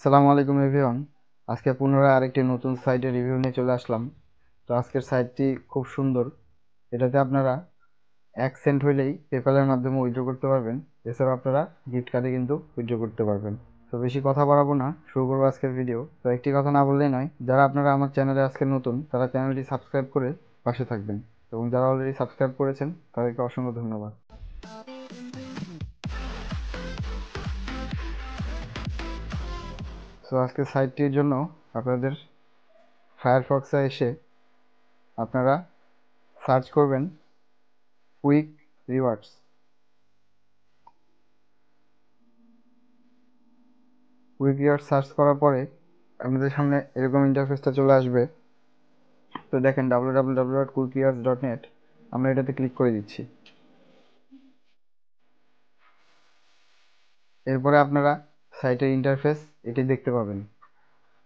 আসসালামু আলাইকুম এভরিওয়ান। আজকে পুনরায় আরেকটি নতুন সাইটের রিভিউ নিয়ে চলে আসলাম। তো আজকের সাইটটি খুব সুন্দর। এটাতে আপনারা 1 সেন্ট হইলেই পেপ্যালের মাধ্যমে উইথড্র করতে পারবেন। এছাড়াও আপনারা গিফট কার্ডে কিন্তু উইথড্র করতে পারবেন। তো বেশি কথা বাড়াবো না, শুরু করবো আজকের ভিডিও। তো একটি কথা না বললেই নয়, যারা আপনারা আমার চ্যানেলে আজকে নতুন তারা চ্যানেলটি সাবস্ক্রাইব করে পাশে থাকবেন, এবং যারা অলরেডি সাবস্ক্রাইব করেছেন তাদেরকে অসংখ্য ধন্যবাদ। সো আজকের সাইটটির জন্য আপনাদের ফায়ারফক্সে এসে আপনারা সার্চ করবেন quick rewards. Quick reward search করার পরে আপনাদের সামনে এরকম ইন্টারফেসটা চলে আসবে। তো দেখেন www.quickrewards.net, আমরা এটাতে ক্লিক করে দিচ্ছি। এরপরে আপনারা সাইটের ইন্টারফেস এটি দেখতে পাবেন।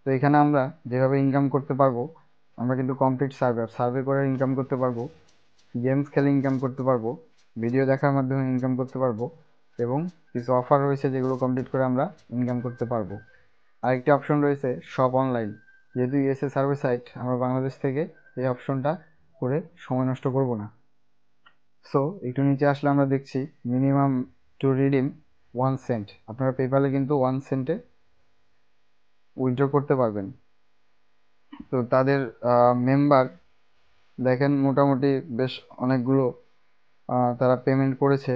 তো এখানে আমরা যেভাবে ইনকাম করতে পারবো, আমরা কিন্তু কমপ্লিট সার্ভে করে ইনকাম করতে পারবো, গেমস খেলে ইনকাম করতে পারবো, ভিডিও দেখার মাধ্যমে ইনকাম করতে পারবো, এবং কিছু অফার রয়েছে যেগুলো কমপ্লিট করে আমরা ইনকাম করতে পারবো। আরেকটি অপশন রয়েছে শপ অনলাইন। যেহেতু ইউএসএ সার্ভে সাইট, আমরা বাংলাদেশ থেকে এই অপশনটা করে সময় নষ্ট করব না। সো একটু নিচে আসলে আমরা দেখছি মিনিমাম টু রিডিম 1 সেন্ট। আপনারা পেপ্যালে কিন্তু 1 সেন্টে উইথড্র করতে পারবেন। তো তাদের মেম্বার দেখেন মোটামুটি বেশ অনেকগুলো তারা পেমেন্ট করেছে,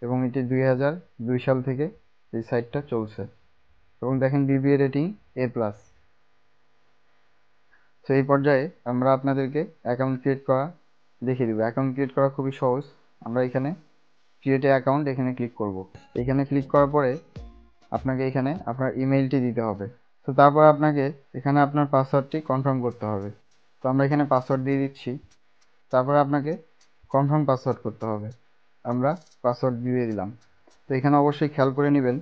এবং এটি 2002 সাল থেকে এই সাইটটা চলছে, এবং দেখেন বিবিএ রেটিং A+। তো এই পর্যায়ে আমরা আপনাদেরকে অ্যাকাউন্ট ক্রিয়েট করা দেখিয়ে দেবো। অ্যাকাউন্ট ক্রিয়েট করা খুবই সহজ। আমরা এখানে ক্রিয়েট অ্যাকাউন্ট এখানে ক্লিক করব। এখানে ক্লিক করার পরে আপনাকে এখানে আপনার ইমেইলটি দিতে হবে। তো তারপর আপনাকে এখানে আপনার পাসওয়ার্ডটি কনফার্ম করতে হবে। তো আমরা এখানে পাসওয়ার্ড দিয়ে দিচ্ছি। তারপরে আপনাকে কনফার্ম পাসওয়ার্ড করতে হবে। আমরা পাসওয়ার্ড দিয়ে দিলাম। তো এখানে অবশ্যই খেয়াল করে নেবেন,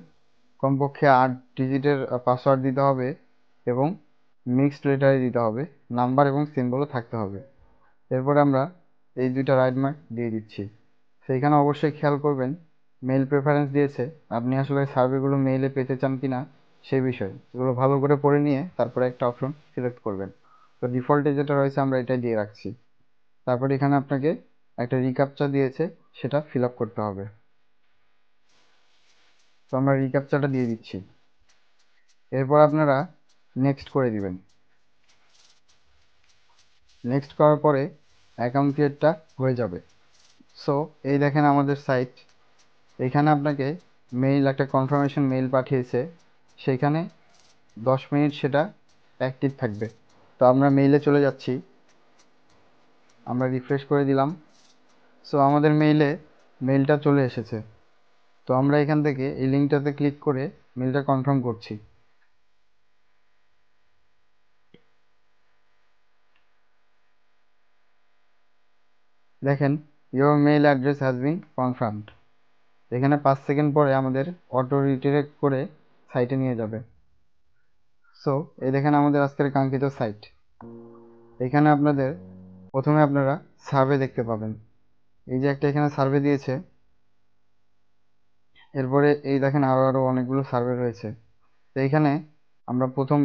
কমপক্ষে 8 ডিজিটের পাসওয়ার্ড দিতে হবে, এবং মিক্সড লেটারে দিতে হবে, নাম্বার এবং সিম্বলও থাকতে হবে। এরপরে আমরা এই দুইটা রাইট মার্ক দিয়ে দিচ্ছি। সেইখানে অবশ্যই খেয়াল করবেন মেইল প্রেফারেন্স দিয়েছে, আপনি আসলে সার্ভেগুলো মেইলে পেতে চান কি না সেই বিষয়ে এগুলো ভালো করে পড়ে নিয়ে তারপরে একটা অপশন সিলেক্ট করবেন। তো ডিফল্টে যেটা রয়েছে আমরা এটাই দিয়ে রাখছি। তারপরে এখানে আপনাকে একটা রিক্যাপচা দিয়েছে, সেটা ফিল আপ করতে হবে। তো আমরা রিক্যাপচাটা দিয়ে দিচ্ছি। এরপর আপনারা নেক্সট করে দিবেন। নেক্সট করার পরে অ্যাকাউন্ট ক্রিয়েটটা হয়ে যাবে। সো এই দেখেন আমাদের সাইট। এখানে আপনাকে মেইল একটা কনফার্মেশন মেইল পাঠিয়েছে, সেখানে 10 মিনিট সেটা অ্যাক্টিভ থাকবে। তো আমরা মেইলে চলে যাচ্ছি, আমরা রিফ্রেশ করে দিলাম। সো আমাদের মেইলটা চলে এসেছে। তো আমরা এখান থেকে এই লিঙ্কটাতে ক্লিক করে মেইলটা কনফার্ম করছি। দেখেন your mail address has been confirmed. এখানে 5 সেকেন্ড পরে আমাদের অটো রিডিরেক্ট করে সাইটে নিয়ে যাবে। সো এই দেখেন আমাদের আজকের কাঙ্ক্ষিত সাইট। এখানে আপনাদের প্রথমে আপনারা সার্ভে দেখতে পাবেন। এই যে একটা এখানে সার্ভে দিয়েছে, এরপরে এই দেখেন আরও অনেকগুলো সার্ভে রয়েছে। তো এইখানে আমরা প্রথম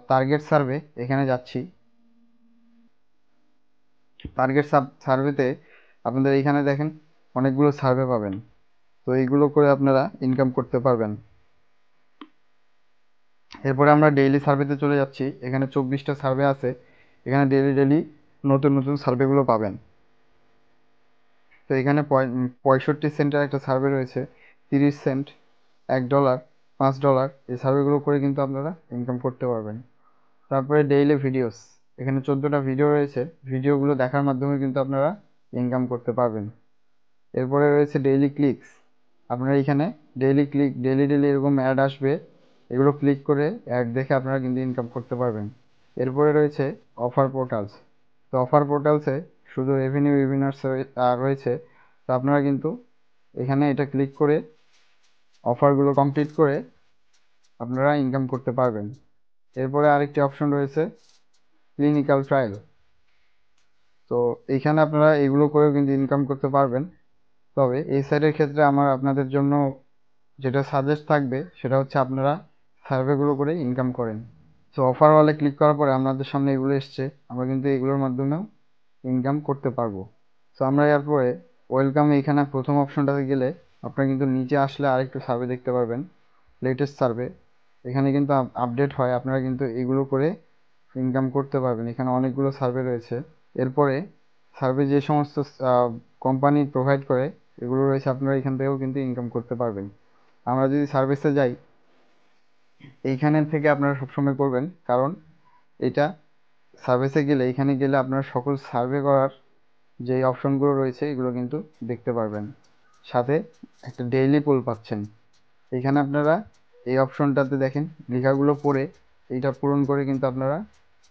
টার্গেট সার্ভে এখানে যাচ্ছি। টার্গেট সার্ভেতে আপনাদের এইখানে দেখেন অনেকগুলো সার্ভে পাবেন। তো এইগুলো করে আপনারা ইনকাম করতে পারবেন। এরপরে আমরা ডেইলি সার্ভেতে চলে যাচ্ছি। এখানে 24টা সার্ভে আছে। এখানে ডেইলি নতুন নতুন সার্ভেগুলো পাবেন। তো এখানে 65 সেন্টের একটা সার্ভে রয়েছে, 30 সেন্ট, $1, $5, এই সার্ভেগুলো করে কিন্তু আপনারা ইনকাম করতে পারবেন। তারপরে ডেইলি ভিডিওস, এখানে 14টা ভিডিও রয়েছে, ভিডিওগুলো দেখার মাধ্যমে কিন্তু আপনারা ইনকাম করতে পারবেন। এরপরে রয়েছে ডেইলি ক্লিকস। আপনারা এখানে ডেইলি এরকম অ্যাড আসবে, এগুলো ক্লিক করে অ্যাড দেখে আপনারা কিন্তু ইনকাম করতে পারবেন। এরপরে রয়েছে অফার পোর্টালস। তো অফার পোর্টালসে শুধু রেভিনিউ উইনার্স রয়েছে। তো আপনারা কিন্তু এখানে এটা ক্লিক করে অফারগুলো কমপ্লিট করে আপনারা ইনকাম করতে পারবেন। এরপরে আরেকটি অপশন রয়েছে ক্লিনিক্যাল ট্রায়াল। তো এইখানে আপনারা এগুলো করেও কিন্তু ইনকাম করতে পারবেন। তবে এই সাইটের ক্ষেত্রে আমার আপনাদের জন্য যেটা সাজেস্ট থাকবে সেটা হচ্ছে আপনারা সার্ভেগুলো করে ইনকাম করেন। সো অফার ওয়ালে ক্লিক করার পরে আপনাদের সামনে এগুলো এসছে, আমরা কিন্তু এগুলোর মাধ্যমেও ইনকাম করতে পারবো। সো আমরা এরপরে ওয়েলকাম এইখানে প্রথম অপশনটাতে গেলে আপনারা কিন্তু নিচে আসলে আরেকটু সার্ভে দেখতে পারবেন, লেটেস্ট সার্ভে। এখানে কিন্তু আপডেট হয়, আপনারা কিন্তু এগুলো করে ইনকাম করতে পারবেন। এখানে অনেকগুলো সার্ভে রয়েছে। এরপরে সার্ভে যে সমস্ত কোম্পানি প্রোভাইড করে এগুলো রয়েছে, আপনারা এখান থেকেও কিন্তু ইনকাম করতে পারবেন। আমরা যদি সার্ভিসে যাই, এইখানে থেকে আপনারা সবসময় করবেন, কারণ এটা সার্ভিসে গেলে এখানে গেলে আপনারা সকল সার্ভে করার যে অপশনগুলো রয়েছে এগুলো কিন্তু দেখতে পারবেন। সাথে একটা ডেইলি পোল পাচ্ছেন। এখানে আপনারা এই অপশনটাতে দেখেন লেখাগুলো পড়ে এইটা পূরণ করে কিন্তু আপনারা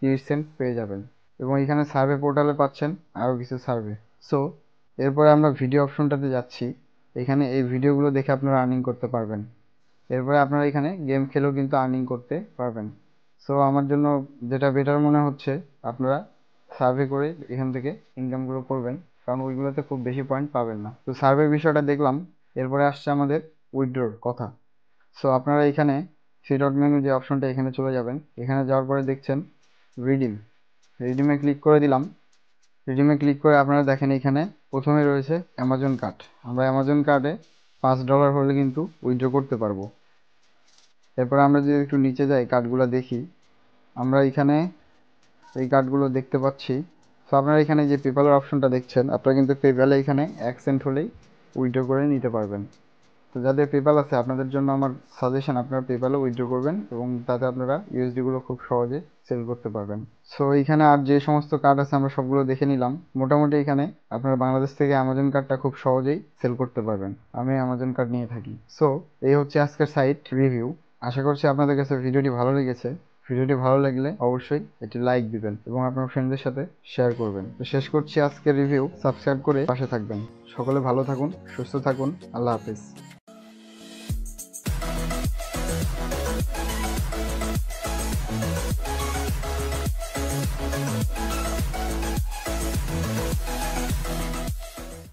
30 সেন্ট পেয়ে যাবেন। এবং এখানে সার্ভে পোর্টালে পাচ্ছেন আরও কিছু সার্ভে। সো এরপরে আমরা ভিডিও অপশনটাতে যাচ্ছি। এখানে এই ভিডিওগুলো দেখে আপনারা আর্নিং করতে পারবেন। এরপরে আপনারা এখানে গেম খেলেও কিন্তু আর্নিং করতে পারবেন। সো আমার জন্য যেটা বেটার মনে হচ্ছে, আপনারা সার্ভে করে এখান থেকে ইনকামগুলো করবেন, কারণ ওইগুলোতে খুব বেশি পয়েন্ট পাবেন না। তো সার্ভে বিষয়টা দেখলাম, এরপরে আসছে আমাদের উইথড্রোর কথা। সো আপনারা এখানে থ্রি ডট মেনু যে অপশনটা, এখানে চলে যাবেন। এখানে যাওয়ার পরে দেখছেন রিডিম, রিডিমে ক্লিক করে দিলাম। রিডিমে ক্লিক করে আপনারা দেখেন এখানে প্রথমে রয়েছে অ্যামাজন কার্ড। আমরা অ্যামাজন কার্ডে $5 হলে কিন্তু উইথড্র করতে পারবো। এরপর আমরা যদি একটু নিচে যাই, কার্ডগুলো দেখি, আমরা এখানে এই কার্ডগুলো দেখতে পাচ্ছি। সো আপনারা এখানে যে পেপ্যালের অপশনটা দেখছেন, আপনারা কিন্তু পেপ্যালে এখানে 1 সেন্ট হলেই উইথড্র করে নিতে পারবেন। তো যাদের পেপ্যাল আছে, আপনাদের জন্য আমার সাজেশন, আপনারা পেপ্যালে উইথড্র করবেন এবং তাতে আপনারা ইউএসডিগুলো খুব সহজে সেল করতে পারবেন। সো এইখানে আর যে সমস্ত কার্ড আছে আমরা সবগুলো দেখে নিলাম। মোটামুটি এখানে আপনারা বাংলাদেশ থেকে অ্যামাজন কার্ডটা খুব সহজেই সেল করতে পারবেন। আমি অ্যামাজন কার্ড নিয়ে থাকি। সো এই হচ্ছে আজকের সাইট রিভিউ। আশা করছি আপনাদের কাছে ভিডিওটি ভালো লেগেছে। ভিডিওটি ভালো লাগলে অবশ্যই এটি লাইক দিবেন এবং আপনার ফ্রেন্ডদের সাথে শেয়ার করবেন। তো শেষ করছি আজকের রিভিউ। সাবস্ক্রাইব করে পাশে থাকবেন। সকলে ভালো থাকুন, সুস্থ থাকুন। আল্লাহ হাফিজ।